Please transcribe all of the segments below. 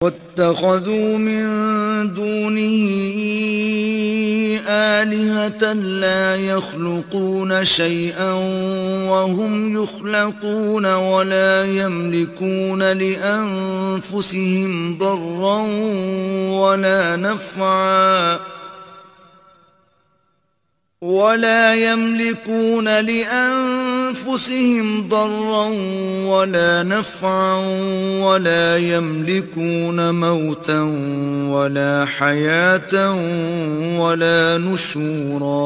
واتخذوا من دونه آلهة لا يخلقون شيئا وهم يخلقون ولا يملكون لأنفسهم ضرا ولا نفعا ولا يملكون لأنفسهم ضرا ولا نفعا ولا يملكون موتا ولا حياة ولا نشورا۔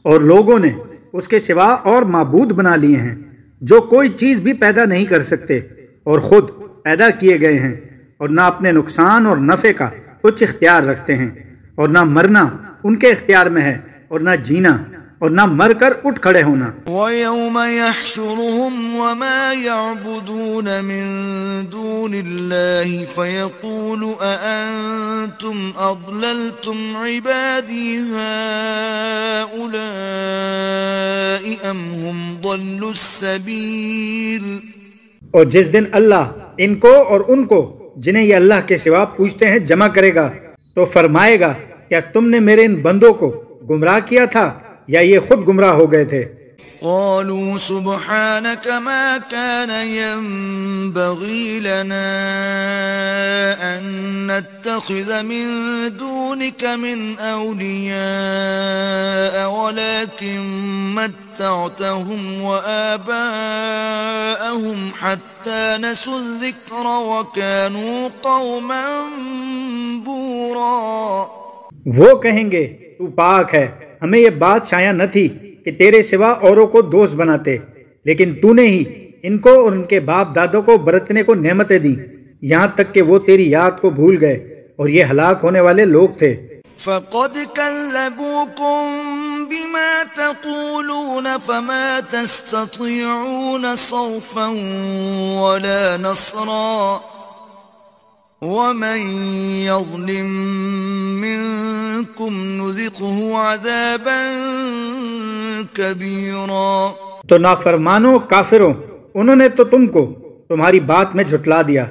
اور لوگوں نے اس کے سوا اور معبود بنا لیے ہیں جو کوئی چیز بھی پیدا نہیں کر سکتے اور خود پیدا کیے گئے ہیں، اور نہ اپنے نقصان اور نفع کا کچھ اختیار رکھتے ہیں، اور نہ مرنا ان کے اختیار میں ہے اور نہ جینا اور نہ مر کر اٹھ کھڑے ہونا۔ وَيَوْمَ يَحْشُرُهُمْ وَمَا يَعْبُدُونَ مِن دُونِ اللَّهِ فَيَقُولُ أَأَنْتُمْ أَضْلَلْتُمْ عِبَادِي هَؤُلَاءِ أَمْ هُمْ ضَلُّوا السَّبِيلَ۔ اور جس دن اللہ ان کو اور ان کو جنہیں یہ اللہ کے سوا پوچھتے ہیں جمع کرے گا تو فرمائے گا، کیا تم نے میرے ان بندوں کو گمراہ کیا تھا یا یہ خود گمراہ ہو گئے تھے؟ قالوا سبحانك ما كان ينبغي لنا أن نتخذ من دونك من أولياء ولكن متعتهم وآباءهم حتى نسوا الذكر وكانوا قوما بورا۔ وہ کہیں گے تو پاک ہے، ہمیں یہ بات شایع نہ تھی کہ تیرے سوا اوروں کو دوست بناتے، لیکن تو نے ہی ان کو اور ان کے باپ دادوں کو برتنے کو نعمتیں دیں، یہاں تک کہ وہ تیری یاد کو بھول گئے اور یہ ہلاک ہونے والے لوگ تھے۔ فَقَدْ كَذَّبُوكُمْ بِمَا تَقُولُونَ فَمَا تَسْتَطِيعُونَ صَرْفًا وَلَا نَصْرًا وَمَنْ يَظْلِمْ مِنْكُمْ نُذِقْهُ عَذَابًا كَبِيرًا۔ تو نافرمانوں کافروں، انہوں نے تو تم کو تمہاری بات میں جھٹلا دیا،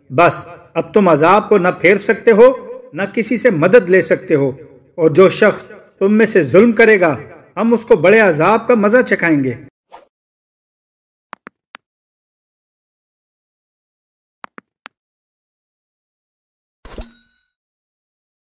بس اب تم عذاب کو نہ پھیر سکتے ہو نہ کسی سے مدد لے سکتے ہو، اور جو شخص تم میں سے ظلم کرے گا ہم اس کو بڑے عذاب کا مزہ چکھائیں گے۔